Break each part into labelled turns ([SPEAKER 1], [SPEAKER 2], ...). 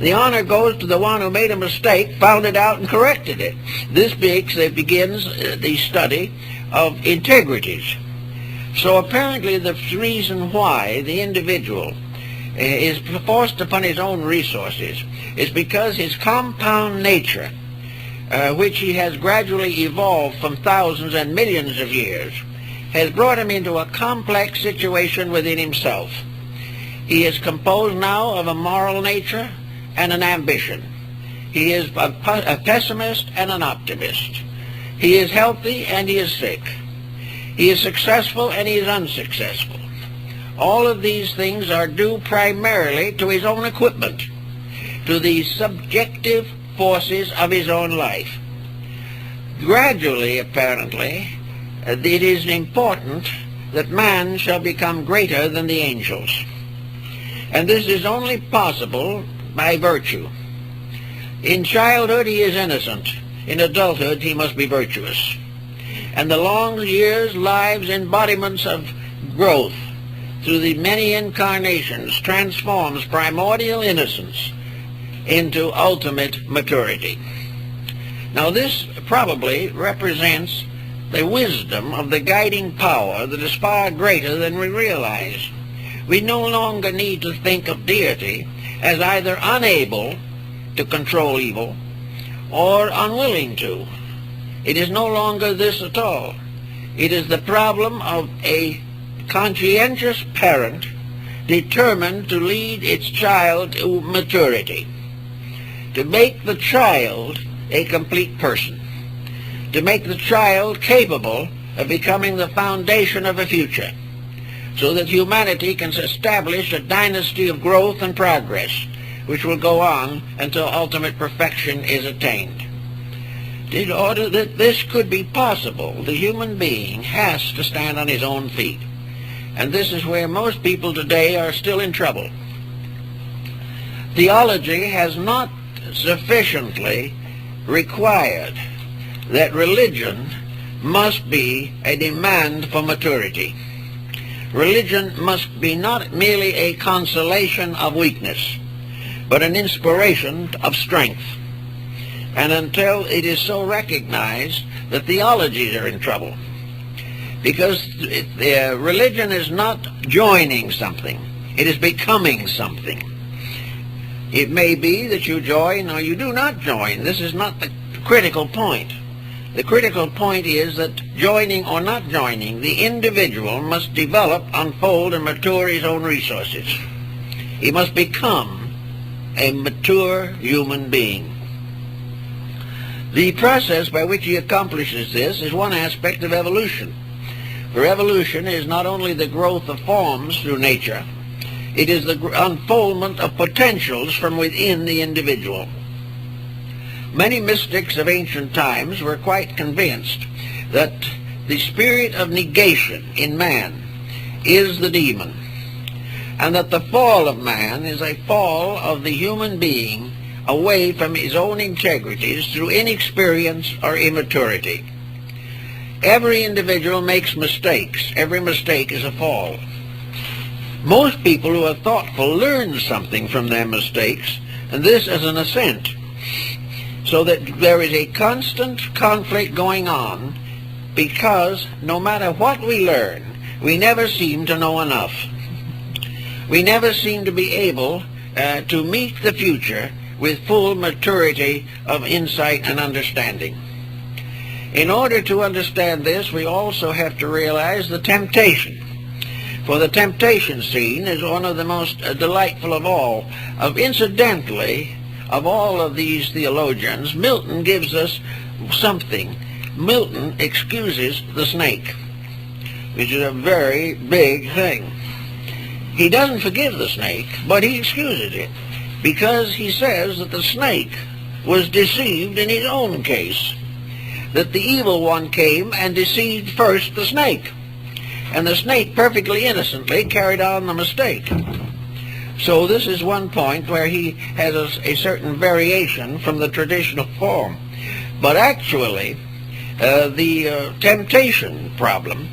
[SPEAKER 1] The honor goes to the one who made a mistake, found it out, and corrected it. This begins the study of integrities. So apparently the reason why the individual is forced upon his own resources is because his compound nature, which he has gradually evolved from thousands and millions of years, has brought him into a complex situation within himself. He is composed now of a moral nature and an ambition. He is a pessimist and an optimist. He is healthy and he is sick. He is successful and he is unsuccessful. All of these things are due primarily to his own equipment, to the subjective forces of his own life. Gradually, apparently, it is important that man shall become greater than the angels. And this is only possible by virtue. In childhood he is innocent. In adulthood he must be virtuous. And the long years, lives, embodiments of growth through the many incarnations transforms primordial innocence into ultimate maturity. Now this probably represents the wisdom of the guiding power that is far greater than we realize. We no longer need to think of deity as either unable to control evil or unwilling to. It is no longer this at all. It is the problem of a conscientious parent determined to lead its child to maturity, to make the child a complete person, to make the child capable of becoming the foundation of a future, so that humanity can establish a dynasty of growth and progress, which will go on until ultimate perfection is attained. In order that this could be possible, the human being has to stand on his own feet. And this is where most people today are still in trouble. Theology has not sufficiently required that religion must be a demand for maturity. Religion must be not merely a consolation of weakness, but an inspiration of strength. And until it is so recognized, the theologies are in trouble. Because religion is not joining something, it is becoming something. It may be that you join or you do not join. This is not the critical point. The critical point is that joining or not joining, the individual must develop, unfold, and mature his own resources. He must become a mature human being. The process by which he accomplishes this is one aspect of evolution. For evolution is not only the growth of forms through nature, it is the unfoldment of potentials from within the individual. Many mystics of ancient times were quite convinced that the spirit of negation in man is the demon, and that the fall of man is a fall of the human being away from his own integrities through inexperience or immaturity. Every individual makes mistakes. Every mistake is a fall. Most people who are thoughtful learn something from their mistakes, and this is an ascent, so that there is a constant conflict going on, because no matter what we learn, we never seem to know enough. We never seem to be able to meet the future with full maturity of insight and understanding. In order to understand this, we also have to realize the temptation. For the temptation scene is one of the most delightful of all. Incidentally, of all of these theologians, Milton gives us something. Milton excuses the snake, which is a very big thing. He doesn't forgive the snake, but he excuses it, because he says that the snake was deceived in his own case, that the evil one came and deceived first the snake, and the snake perfectly innocently carried on the mistake. So this is one point where he has a certain variation from the traditional form. But actually, the temptation problem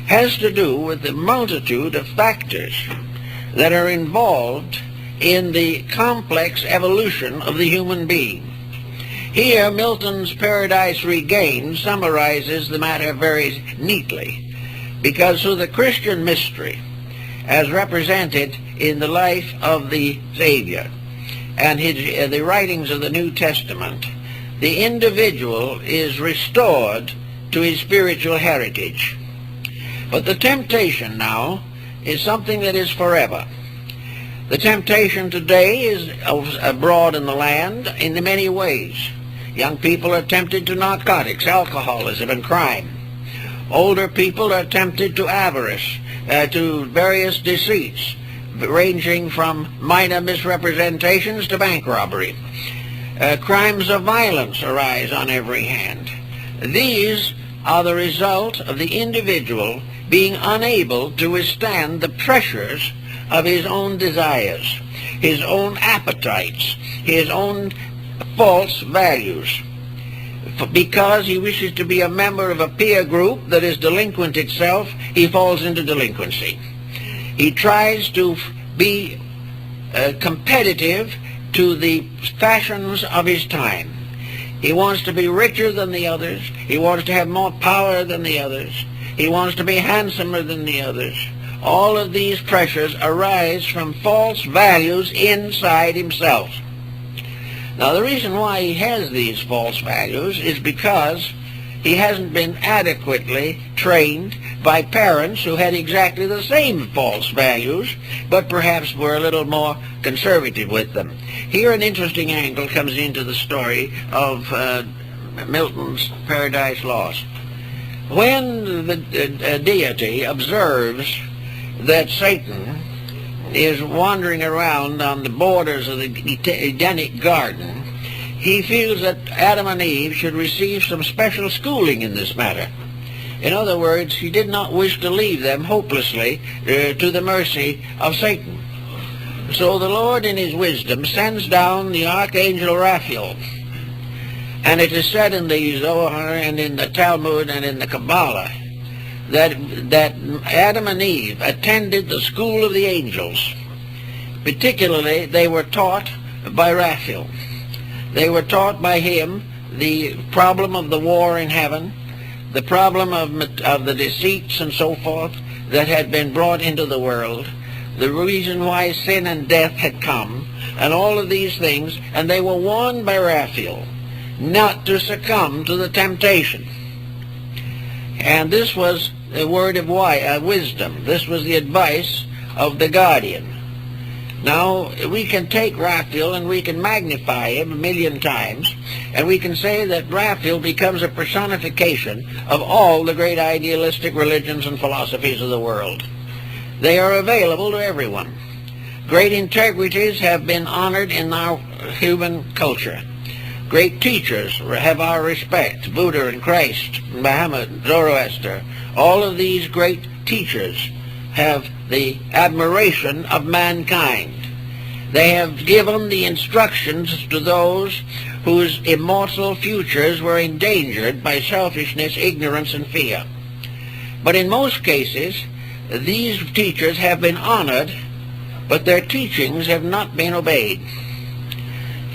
[SPEAKER 1] has to do with the multitude of factors that are involved in the complex evolution of the human being. Here, Milton's Paradise Regained summarizes the matter very neatly, because through the Christian mystery, as represented in the life of the Savior and the writings of the New Testament, the individual is restored to his spiritual heritage. But the temptation now is something that is forever. The temptation today is abroad in the land in many ways. Young people are tempted to narcotics, alcoholism, and crime. Older people are tempted to avarice, to various deceits, ranging from minor misrepresentations to bank robbery. Crimes of violence arise on every hand. These are the result of the individual being unable to withstand the pressures of his own desires, his own appetites, his own false values. Because he wishes to be a member of a peer group that is delinquent itself, he falls into delinquency. He tries to be competitive to the fashions of his time. He wants to be richer than the others. He wants to have more power than the others. He wants to be handsomer than the others. All of these pressures arise from false values inside himself. Now, the reason why he has these false values is because he hasn't been adequately trained by parents who had exactly the same false values, but perhaps were a little more conservative with them. Here an interesting angle comes into the story of Milton's Paradise Lost. When the deity observes that Satan is wandering around on the borders of the Edenic garden, he feels that Adam and Eve should receive some special schooling in this matter. In other words, he did not wish to leave them hopelessly to the mercy of Satan. So the Lord in his wisdom sends down the archangel Raphael. And it is said in the Zohar and in the Talmud and in the Kabbalah that Adam and Eve attended the school of the angels. Particularly, they were taught by Raphael. They were taught by him the problem of the war in heaven, the problem of the deceits and so forth that had been brought into the world, the reason why sin and death had come, and all of these things, and they were warned by Raphael not to succumb to the temptation. And this was the word of wisdom. This was the advice of the guardian. Now, we can take Raphael and we can magnify him a million times, and we can say that Raphael becomes a personification of all the great idealistic religions and philosophies of the world. They are available to everyone. Great integrities have been honored in our human culture. Great teachers have our respect. Buddha and Christ, Muhammad, Zoroaster, all of these great teachers have the admiration of mankind. They have given the instructions to those whose immortal futures were endangered by selfishness, ignorance, and fear. But in most cases, these teachers have been honored, but their teachings have not been obeyed.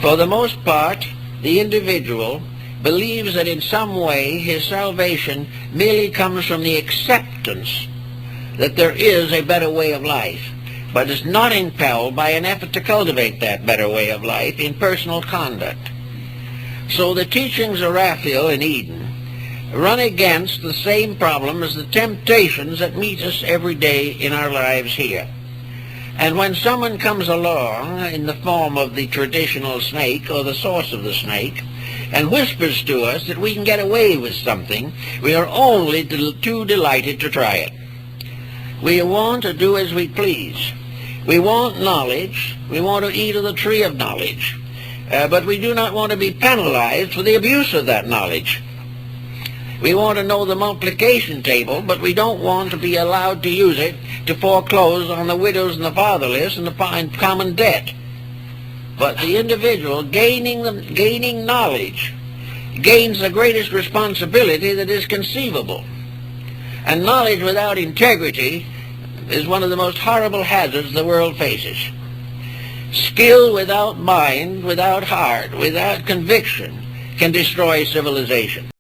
[SPEAKER 1] For the most part, the individual believes that in some way his salvation merely comes from the acceptance that there is a better way of life, but is not impelled by an effort to cultivate that better way of life in personal conduct. So the teachings of Raphael in Eden run against the same problem as the temptations that meet us every day in our lives here. And when someone comes along in the form of the traditional snake or the source of the snake and whispers to us that we can get away with something, we are only too delighted to try it. We want to do as we please. We want knowledge. We want to eat of the tree of knowledge. But we do not want to be penalized for the abuse of that knowledge. We want to know the multiplication table, but we don't want to be allowed to use it to foreclose on the widows and the fatherless and the common debt. But the individual gaining knowledge gains the greatest responsibility that is conceivable. And knowledge without integrity is one of the most horrible hazards the world faces. Skill without mind, without heart, without conviction can destroy civilization.